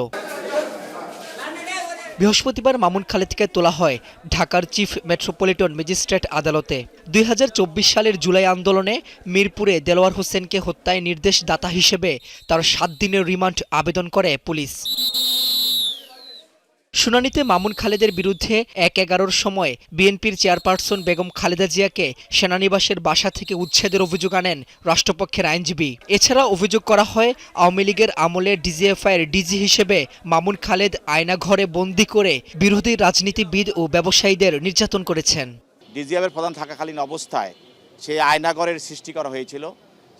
বৃহস্পতিবার মামুন খালেদকে তোলা হয় ঢাকার চিফ মেট্রোপলিটন ম্যাজিস্ট্রেট আদালতে। 2024 সালের জুলাই আন্দোলনে মিরপুরে দেলোয়ার হোসেনকে হত্যায় নির্দেশদাতা হিসেবে তার 7 দিনের রিমান্ড আবেদন করে পুলিশ। শুনানিতে মামুন খালেদের বিরুদ্ধে 1-11-র সময় বিএনপির চেয়ারপারসন বেগম খালেদা জিয়াকে সেনানিবাসের বাসা থেকে উচ্ছেদের অভিযোগ আনেন রাষ্ট্রপক্ষের আইনজীবী। এছাড়া অভিযোগ করা হয়, আওয়ামী লীগের আমলে ডিজিএফআইয়ের ডিজি হিসেবে মামুন খালেদ আয়নাঘরে বন্দী করে বিরোধী রাজনীতিবিদ ও ব্যবসায়ীদের নির্যাতন করেছেন। ডিজিএফের প্রধান থাকাকালীন অবস্থায় সেই আয়নাগরের সৃষ্টি করা হয়েছিল।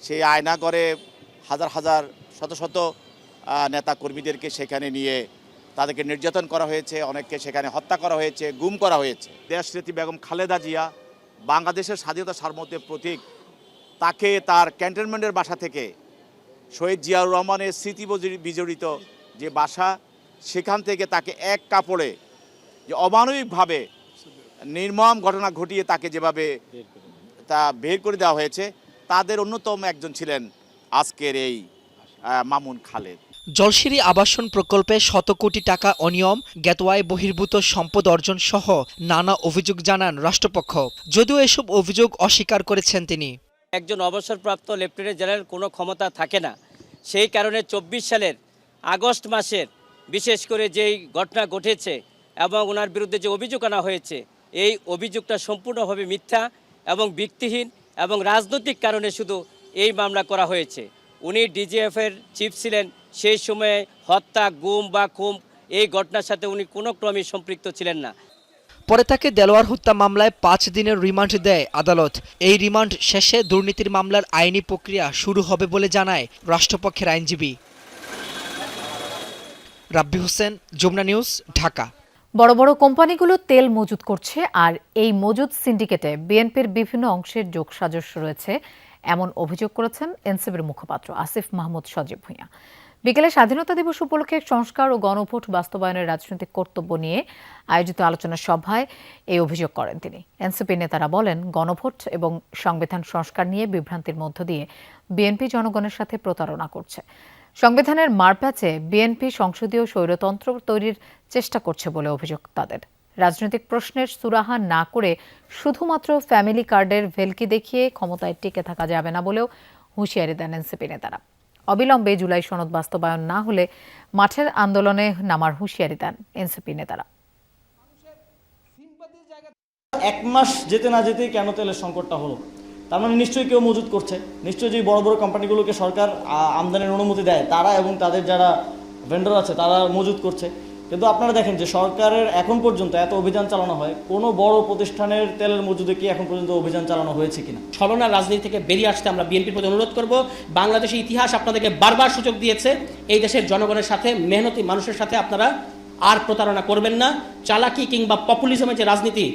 সেই আয়নাগরে হাজার হাজার শত শত নেতা কর্মীদেরকে সেখানে নিয়ে তাদেরকে নির্যাতন করা হয়েছে, অনেককে সেখানে হত্যা করা হয়েছে, গুম করা হয়েছে। দেশনেত্রী বেগম খালেদা জিয়া বাংলাদেশের স্বাধীনতা সার্বভৌমত্বের প্রতীক, তাকে তার ক্যান্টনমেন্টের বাসা থেকে শহীদ জিয়াউর রহমানের স্মৃতি বিজড়িত যে বাসা, সেখান থেকে তাকে এক কাপড়ে যে অমানবিকভাবে নির্মম ঘটনা ঘটিয়ে তাকে যেভাবে তা বের করে দেওয়া হয়েছে, তাদের অন্যতম একজন ছিলেন আজকের এই মামুন খালেদ। জলশিরি আবাসন প্রকল্পে শত কোটি টাকা অনিয়ম, জ্ঞাতওয়ায় বহির্ভূত সম্পদ অর্জন সহ নানা অভিযোগ জানান রাষ্ট্রপক্ষ। যদিও এসব অভিযোগ অস্বীকার করেছেন তিনি। একজন অবসরপ্রাপ্ত লেফটেন্যান্ট জেনারেল কোনো ক্ষমতা থাকে না, সেই কারণে 24 সালের আগস্ট মাসের বিশেষ করে যেই ঘটনা ঘটেছে এবং ওনার বিরুদ্ধে যে অভিযোগ আনা হয়েছে, এই অভিযোগটা সম্পূর্ণভাবে মিথ্যা এবং ভিত্তিহীন এবং রাজনৈতিক কারণে শুধু এই মামলা করা হয়েছে। উনি ডিজিএফের চিফ ছিলেন, সেই সময়ে হত্যা, গুম বা খুন এই ঘটনার সাথে উনি কোনো ক্রমেই সম্পৃক্ত ছিলেন না। পরে তাকে দেলোয়ার হত্যা মামলায় 5 দিনের রিমান্ড দেয় আদালত। এই রিমান্ড শেষে দুর্নীতির মামলার আইনি প্রক্রিয়া শুরু হবে বলে জানায় রাষ্ট্রপক্ষের আইনজীবী। রাব্বি হোসেন, যমুনা নিউজ, ঢাকা। বড় বড় কোম্পানিগুলো তেল মজুত করছে, আর এই মজুত সিন্ডিকেটে বিএনপির বিভিন্ন অংশের যোগসাজশ রয়েছে, এমন অভিযোগ করেছেন এনসিপির মুখপাত্র আসিফ মাহমুদ সজীব ভূঁইয়া। বিকেলে স্বাধীনতা দিবস উপলক্ষে সংস্কার ও গণভোট বাস্তবায়নের রাজনৈতিক কর্তব্য নিয়ে আয়োজিত আলোচনা সভায় এই অভিযোগ করেন তিনি। এনসিপি নেতারা বলেন, গণভোট এবং সংবিধান সংস্কার নিয়ে বিভ্রান্তির মধ্য দিয়ে বিএনপি জনগণের সাথে প্রতারণা করছে। সংবিধানের মারপ্যাচে বিএনপি সংসদীয় স্বৈরতন্ত্র তৈরির চেষ্টা করছে বলে অভিযোগ তাদের। রাজনৈতিক প্রশ্নের সুরাহা না করে শুধুমাত্র ফ্যামিলি কার্ডের ভেলকি দেখিয়ে ক্ষমতায় টিকে থাকা যাবে না বলেও হুঁশিয়ারি দেন এনসিপি নেতারা। অবিলম্বে জুলাই সনদ বাস্তবায়ন না হলে মাঠের আন্দোলনে নামার হুঁশিয়ারি দেন এনসিপি নেতারা। 1 মাস যেতে না যেতেই কেন তেলের সংকটটা হলো? তার মানে নিশ্চয়ই কেউ মজুত করছে, নিশ্চয়ই যে বড় বড় কোম্পানিগুলোকে সরকার আমদানির অনুমতি দেয় তারা এবং তাদের যারা ভেন্ডর আছে তারা মজুত করছে। কিন্তু আপনারা দেখেন যে সরকারের এখন পর্যন্ত এত অভিযান চালানো হয়, কোনো বড় প্রতিষ্ঠানের তেলের মজুদে কি এখন পর্যন্ত অভিযান চালানো হয়েছে কিনা? ছলনার রাজনীতি থেকে বেরিয়ে আসতে আমরা বিএনপির প্রতি অনুরোধ করব। বাংলাদেশের ইতিহাস আপনাদেরকে বারবার সুযোগ দিয়েছে, এই দেশের জনগণের সাথে, মেহনতি মানুষের সাথে আপনারা আর প্রতারণা করবেন না। চালাকি কিংবা পপুলিজমের যে রাজনীতি,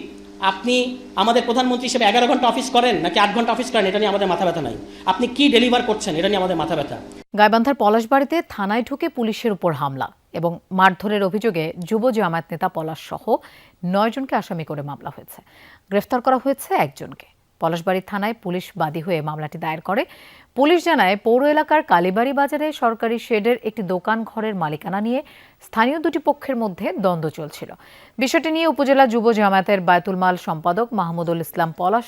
আপনি আমাদের প্রধানমন্ত্রী হিসেবে 11 ঘন্টা অফিস করেন নাকি 8 ঘন্টা অফিস করেন, এটা নিয়ে আমাদের মাথা ব্যথা নাই। আপনি কি ডেলিভার করছেন, এটা নিয়ে আমাদের মাথা ব্যথা। গাইবান্ধার পলাশবাড়িতে থানায় ঢুকে পুলিশের উপর হামলা এবং মারধরের অভিযোগে যুব জামায়াত নেতা পলাশ সহ 9 জনকে আসামি করে মামলা হয়েছে। গ্রেফতার করা হয়েছে একজনকে। পলাশবাড়ি থানায় পুলিশ বাদী হয়ে মামলাটি দায়ের করে। পুলিশ জানায়, পৌর এলাকার কালীবাড়ি বাজারে সরকারি শেডের একটি দোকান ঘরের মালিকানা নিয়ে স্থানীয় দুটি পক্ষের মধ্যে দ্বন্দ্ব চলছিল। বিষয়টি নিয়ে উপজেলা যুব জামায়াতের বায়তুল মাল সম্পাদক মাহমুদুল ইসলাম পলাশ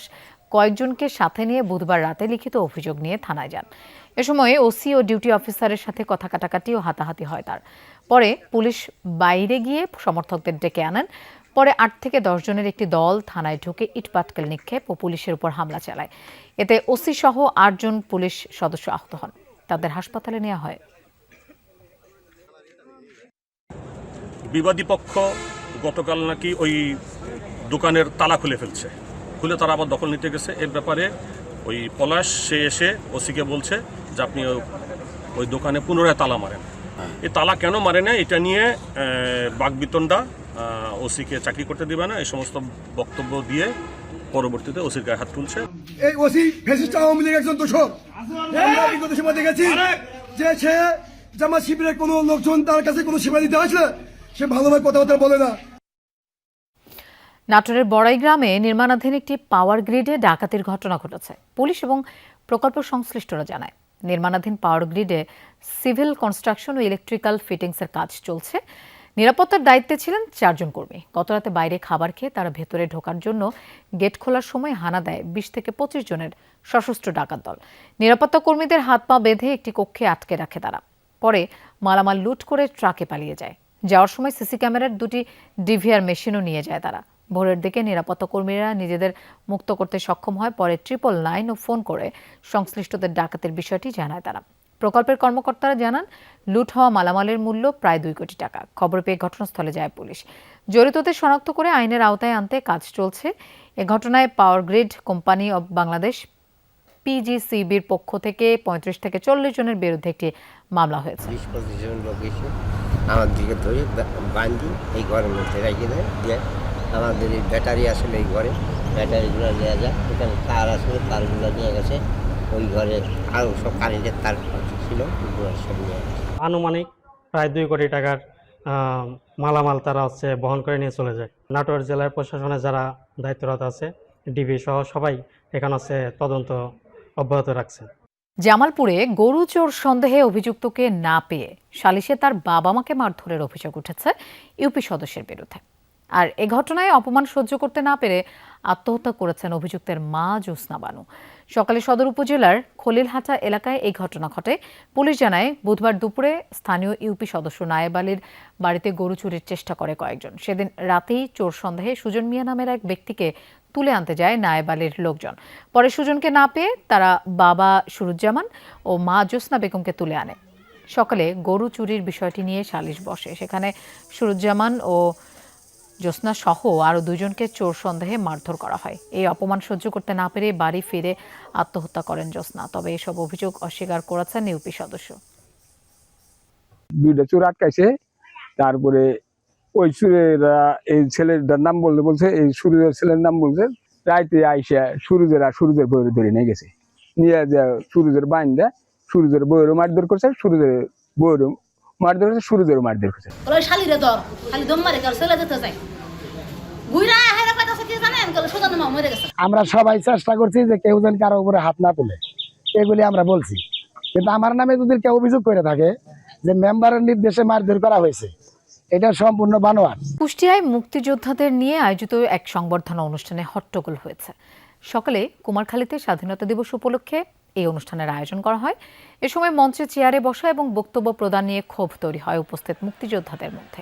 কয়েকজনকে সাথে নিয়ে বুধবার রাতে লিখিত অভিযোগ নিয়ে থানায় যান। এ সময় ওসি ও ডিউটি অফিসারের সাথে কথা কাটাকাটি ও হাতাহাতি হয় তার। পরে পুলিশ বাইরে গিয়ে সমর্থকদের ডেকে আনেন। পরে 8 থেকে 10 জনের একটি দল থানায় ঢুকে ইটপাটকেল নিক্ষেপ ও পুলিশের উপর হামলা চালায়। এতে ওসি সহ 8 জন পুলিশ সদস্য আহত হন। তাদের হাসপাতালে নেওয়া হয়। বিবাদী পক্ষ গতকাল নাকি ওই দোকানের তালা খুলে ফেলছে, খুলে তারা আবার দখল নিতে গেছে। এর ব্যাপারে ওই পলাশ সে এসে ওসিকে বলছে যে আপনি ওই দোকানে পুনরায় তালা মারেন। এই তালা কেন মারে না এটা নিয়ে বাকবিতণ্ডা, ওসিকে চাকরি করতে দিবে না, এই সমস্ত বক্তব্য দিয়ে পরবর্তীতে ওসির গায়ে হাত তুলছে। এই ওসি ফ্যাসিস্ট আওয়ামী লীগের একজন দোষক। আমরা বিগত সময় দেখেছি যে সে জামাত শিবিরের কোনো লোকজন তার কাছে কোনো সেবা দিতে আসলে সে ভালোভাবে কথাবার্তা বলে না। নাটোরের বড়াই গ্রামে নির্মাণাধীন একটি পাওয়ার গ্রিডে ডাকাতির ঘটনা ঘটেছে। পুলিশ এবং প্রকল্প সংশ্লিষ্টরা জানায়, নির্মাণাধীন পাওয়ার গ্রিডে সিভিল কনস্ট্রাকশন ও ইলেকট্রিক্যাল ফিটিংসের কাজ চলছে। নিরাপত্তার দায়িত্বে ছিলেন 4 জন কর্মী। গতরাতে বাইরে খাবার খেয়ে তারা ভেতরে ঢোকার জন্য গেট খোলার সময় হানা দেয় 20 থেকে 25 জনের সশস্ত্র ডাকাত দল। নিরাপত্তা কর্মীদের হাত পা বেঁধে একটি কক্ষে আটকে রাখে তারা। পরে মালামাল লুট করে ট্রাকে পালিয়ে যায়। যাওয়ার সময় সিসি ক্যামেরার 2টি ডিভিআর মেশিনও নিয়ে যায় তারা। ভোরের দিকে নিরাপত্তা কর্মীরা নিজেদের মুক্ত করতে সক্ষম হয়। পরে 999 ও ফোন করে সংশ্লিষ্টদের ডাকাতের বিষয়টি জানায় তারা। প্রকল্পের কর্মকর্তারা জানান, লুট হওয়া মালামালের মূল্য প্রায় 2 কোটি টাকা। খবর পেয়ে ঘটনাস্থলে যায় পুলিশ। জড়িতদের শনাক্ত করে আইনের আওতায় আনতে কাজ চলছে। এ ঘটনায় power grid company of Bangladesh PGCBর পক্ষ থেকে 35 থেকে 40 জনের বিরুদ্ধে একটি মামলা হয়েছে। 20-25 জন লোক এসে আমার দিকে ধরে বান্ধি এই ঘরের মধ্যে রেখে দেয়। আমাদের এই ব্যাটারি আসলে এই ঘরে ব্যাটারিগুলো নেওয়া যায়, এখানে তার আসলে তারগুলো নিয়ে গেছে। ওই ঘরে আরও সব কারেন্টের তার ছিল, ওইগুলো সব নিয়ে গেছে। আনুমানিক প্রায় 2 কোটি টাকার মালামাল তারা বহন করে নিয়ে চলে যায়। নাটোর জেলার প্রশাসনের যারা দায়িত্বরত আছে, ডিবি সহ সবাই এখানে তদন্ত অব্যাহত রাখছে। জামালপুরে গরু চোর সন্দেহে অভিযুক্তকে না পেয়ে সালিশে তার বাবা মাকে মারধরের অভিযোগ উঠেছে ইউপি সদস্যের বিরুদ্ধে। আর এ ঘটনায় অপমান সহ্য করতে না পেরে আত্মহত্যা করেছেন অভিযুক্তের মা জ্যোৎস্না বানু। সকালে সদর উপজেলার খলিলহাটা এলাকায় এই ঘটনা ঘটে। পুলিশ জানায়, বুধবার দুপুরে স্থানীয় ইউপি সদস্য নায়েব আলীর বাড়িতে গরু চুরির চেষ্টা করে কয়েকজন। সেদিন রাতেই চোর সন্দেহে সুজন মিয়া নামের এক ব্যক্তিকে তুলে আনতে যায় নায়েব আলীর লোকজন। পরে সুজনকে না পেয়ে তারা বাবা সুরুজ্জামান ও মা জ্যোৎস্না বেগমকে তুলে আনে। সকালে গরু চুরির বিষয়টি নিয়ে সালিশ বসে। সেখানে সুরুজ্জামান ও জ্যোৎস্না সহ আরও 2 জনকে চোর সন্দেহে মারধর করা হয়। এই অপমান সহ্য করতে না পেরে বাড়ি ফিরে আত্মহত্যা করেন জ্যোৎস্না। তবে এসব অভিযোগ অস্বীকার করেছেন ইউপি সদস্য। 2টা চোর আটকাইছে, তারপরে ওই চোরেরা এই ছেলেটার নাম বলছে এই সুরজের ছেলের নাম বলছে। রাইতে আইসা সুরজের বইয়ের ধরে নিয়ে গেছে, নিয়ে যা সুরজের বাইন্দা সুরজের বইয়েরও মারধর করছে, সুরজের বইয়েরও মারধর করছে, সুরজেরও মারধর করছে। আমরা সবাই চেষ্টা করছি যে কেউ যেন কারো উপরে হাত না তুলে, এগুলি আমরা বলছি। কিন্তু আমার নামে যদি কেউ অভিযোগ করে থাকে যে মেম্বারের নির্দেশে মারধর করা হয়েছে, এটা সম্পূর্ণ বানোয়াট। কুষ্টিয়ায় মুক্তিযোদ্ধাদের নিয়ে আয়োজিত এক সংবর্ধনা অনুষ্ঠানে হট্টগোল হয়েছে। সকালে কুমারখালীতে স্বাধীনতা দিবস উপলক্ষে এই অনুষ্ঠানের আয়োজন করা হয়। এ সময় মঞ্চে চেয়ারে বসা এবং বক্তব্য প্রদান নিয়ে ক্ষোভ তৈরি হয় উপস্থিত মুক্তিযোদ্ধাদের মধ্যে।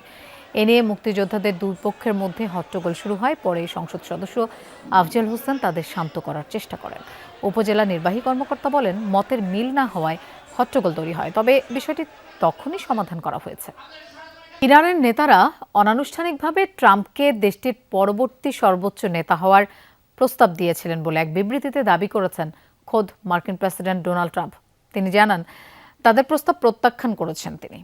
এ নিয়ে মুক্তিযোদ্ধাদের দুই পক্ষের মধ্যে হট্টগোল শুরু হয়। পরে সংসদ সদস্য আফজাল হোসেন তাদের শান্ত করার চেষ্টা করেন। উপজেলা নির্বাহী কর্মকর্তা বলেন, মতের মিল না হওয়ায় হট্টগোল তৈরি হয়, তবে বিষয়টি তখনই সমাধান করা হয়েছে। ইরানের নেতারা অনানুষ্ঠানিকভাবে ট্রাম্পকে দেশটির পরবর্তী সর্বোচ্চ নেতা হওয়ার প্রস্তাব দিয়েছিলেন বলে এক বিবৃতিতে দাবি করেছেন খোদ মার্কিন প্রেসিডেন্ট ডোনাল্ড ট্রাম্প। তিনি জানান, তাদের প্রস্তাব প্রত্যাখ্যান করেছেন তিনি।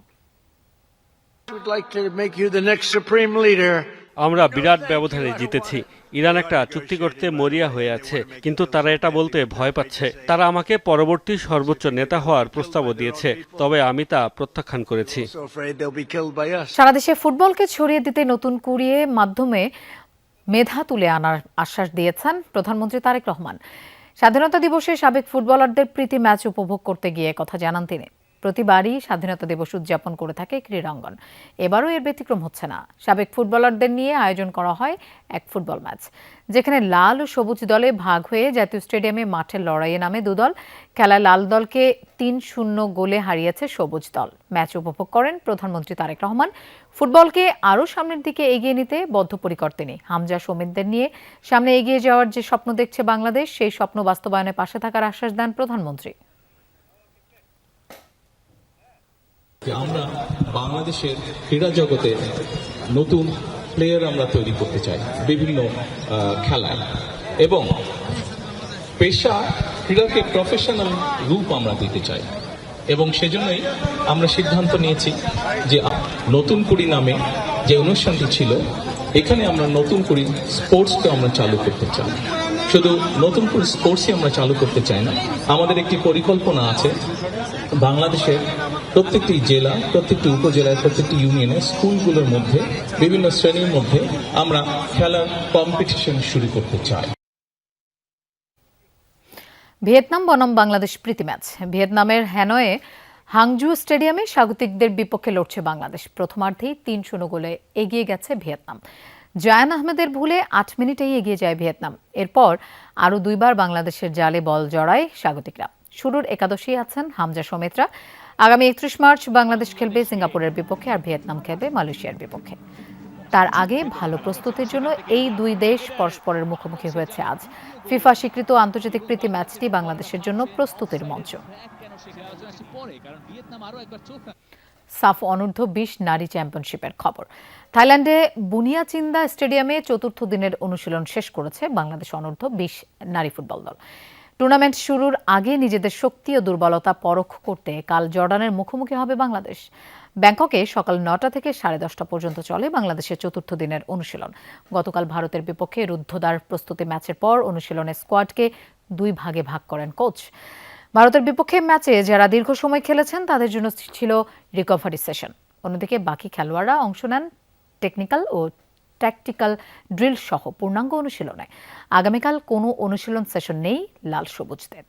আমরা বিরাট ব্যবধানে জিতেছি। ইরান একটা চুক্তি করতে মরিয়া হয়ে আছে, কিন্তু তারা এটা বলতে ভয় পাচ্ছে। তারা আমাকে পরবর্তী সর্বোচ্চ নেতা হওয়ার প্রস্তাবও দিয়েছে, তবে আমি তা প্রত্যাখ্যান করেছি। সারা দেশে ফুটবলকে ছড়িয়ে দিতে নতুন কুড়িয়ে মাধ্যমে মেধা তুলে আনার আশ্বাস দিয়েছেন প্রধানমন্ত্রী তারেক রহমান। স্বাধীনতা দিবসে সাবেক ফুটবলারদের প্রীতি ম্যাচ উপভোগ করতে গিয়ে কথা জানান তিনি। প্রতিবারই স্বাধীনতা দিবস উদযাপন করে থাকে ক্রীড়াঙ্গন, এবারও এর ব্যতিক্রম হচ্ছে না। সাবেক ফুটবলারদের নিয়ে আয়োজন করা হয় এক ফুটবল ম্যাচ, যেখানে লাল ও সবুজ দলে ভাগ হয়ে জাতীয় স্টেডিয়ামে মাঠের লড়াইয়ে নামে দুদল। খেলায় লাল দলকে 3-0 গোলে হারিয়েছে সবুজ দল। ম্যাচ উপভোগ করেন প্রধানমন্ত্রী তারেক রহমান। ফুটবলকে আরও সামনের দিকে এগিয়ে নিতে বদ্ধপরিকর তিনি। হামজা সমিতদের নিয়ে সামনে এগিয়ে যাওয়ার যে স্বপ্ন দেখছে বাংলাদেশ, সেই স্বপ্ন বাস্তবায়নের পাশে থাকার আশ্বাস দেন প্রধানমন্ত্রী। আমরা বাংলাদেশের ক্রীড়া জগতে নতুন প্লেয়ার আমরা তৈরি করতে চাই বিভিন্ন খেলায়, এবং পেশা ক্রীড়াকে প্রফেশনাল রূপ আমরা দিতে চাই, এবং সেজন্যই আমরা সিদ্ধান্ত নিয়েছি যে নতুন কুড়ি নামে যে অনুষ্ঠানটি ছিল, এখানে আমরা নতুন কুড়ি স্পোর্টসকে আমরা চালু করতে চাই। শুধু নতুন কুড়ি স্পোর্টসই আমরা চালু করতে চাই না, আমাদের একটি পরিকল্পনা আছে বাংলাদেশের প্রত্যেকটি জেলা, প্রত্যেকটি উপজেলায়, প্রত্যেকটি ইউনিয়নে, স্কুলগুলোর মধ্যে, বিভিন্ন শ্রেণীর মধ্যে আমরা খেলার কম্পিটিশন শুরু করতে চাই। ভিয়েতনাম বনাম বাংলাদেশ প্রীতি ম্যাচ। ভিয়েতনামের হ্যানয়ে হাংজু স্টেডিয়ামে স্বাগতিকদের বিপক্ষে লড়ছে বাংলাদেশ। প্রথমার্ধেই 3-0 গোলে এগিয়ে গেছে ভিয়েতনাম। জায়ান আহমেদের ভুলে 8 মিনিটেই এগিয়ে যায় ভিয়েতনাম। এরপর আরও 2 বার বাংলাদেশের জালে বল জড়ায় স্বাগতিকরা। শুরুর একাদশে আছেন হামজা সমিতরা। আগামী 31 মার্চ বাংলাদেশ খেলবে সিঙ্গাপুরের বিপক্ষে, আর ভিয়েতনাম খেলবে মালয়েশিয়ার বিপক্ষে। তার আগে ভালো প্রস্তুতির জন্য এই দুই দেশ পরস্পরের মুখোমুখি হয়েছে আজ। ফিফা স্বীকৃত আন্তর্জাতিক প্রীতি ম্যাচটি বাংলাদেশের জন্য প্রস্তুতির মঞ্চ। সাফ অনূর্ধ্ব-20 নারী চ্যাম্পিয়নশিপের খবর। থাইল্যান্ডে বুনিয়াচিন্দা স্টেডিয়ামে চতুর্থ দিনের অনুশীলন শেষ করেছে বাংলাদেশ অনূর্ধ্ব-20 নারী ফুটবল দল। টুর্নামেন্ট শুরুর আগে নিজেদের শক্তি ও দুর্বলতা পরখ করতে কাল জর্ডানের মুখোমুখি হবে বাংলাদেশ। ব্যাংককে সকাল 9টা থেকে 10:30 পর্যন্ত চলে বাংলাদেশের চতুর্থ দিনের অনুশীলন। গতকাল ভারতের বিপক্ষে রুদ্ধদ্বার প্রস্তুতি ম্যাচের পর অনুশীলনের স্কোয়াডকে 2 ভাগে ভাগ করেন কোচ। ভারতের বিপক্ষে ম্যাচে যারা দীর্ঘ সময় খেলেছেন তাদের জন্য ছিল রিকভারি সেশন। অন্যদিকে বাকি খেলোয়াড়রা অংশ নেন টেকনিক্যাল ও ট্যাকটিক্যাল ড্রিল সহ পূর্ণাঙ্গ অনুশীলনে। আগামীকাল কোনো অনুশীলন সেশন নেই লাল সবুজদের।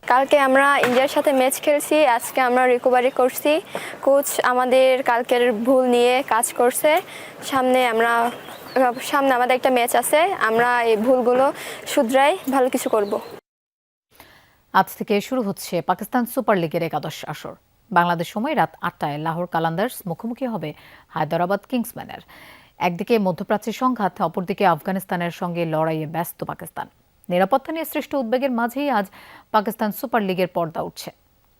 কালকে আমরা ইন্ডিয়ার সাথে ম্যাচ খেলছি, আজকে আমরা রিকভারি করছি। কোচ আমাদের কালকের ভুল নিয়ে কাজ করছে। সামনে আমাদের একটা ম্যাচ আছে, আমরা এই ভুলগুলো শুধরাই ভালো কিছু করব। আজ থেকে শুরু হচ্ছে পাকিস্তান সুপার লিগের একাদশ আসর। বাংলাদেশ সময় রাত 8টায় লাহোর কালান্দার্স মুখোমুখি হবে হায়দরাবাদ কিংসম্যানের। একদিকে মধ্যপ্রাচ্যের সংঘাত, অপরদিকে আফগানিস্তানের সঙ্গে লড়াইয়ে ব্যস্ত পাকিস্তান। নিরাপত্তা নিয়ে সৃষ্ট উদ্বেগের মাঝেই আজ পাকিস্তান সুপার লিগের পর্দা উঠছে।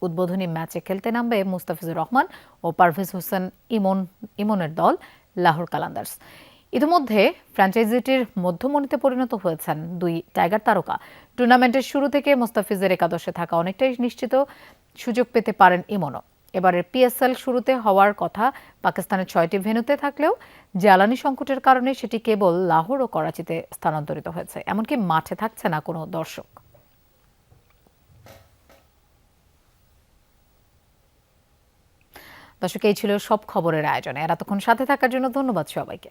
উদ্বোধনী ম্যাচে খেলতে নামবে মুস্তাফিজুর রহমান ও পারভেজ হোসেন ইমনের দল লাহোর কালান্দার্স। ইতিমধ্যে ফ্র্যাঞ্চাইজিটির মধ্যমণিতে পরিণত হয়েছেন 2 টাইগার তারকা। টুর্নামেন্টের শুরু থেকে মুস্তাফিজের একাদশে থাকা অনেকটাই নিশ্চিত, সুযোগ পেতে পারেন ইমনও। এবারের পিএসএল শুরুতে হওয়ার কথা পাকিস্তানের 6টি ভেন্যুতে থাকলেও জ্বালানি সংকটের কারণে সেটি কেবল লাহোর ও করাচিতে স্থানান্তরিত হয়েছে। এমনকি মাঠে থাকছে না কোনো দর্শক। দর্শক, এই ছিল সব খবরের আয়োজনে। এতক্ষণ সাথে থাকার জন্য ধন্যবাদ সবাইকে।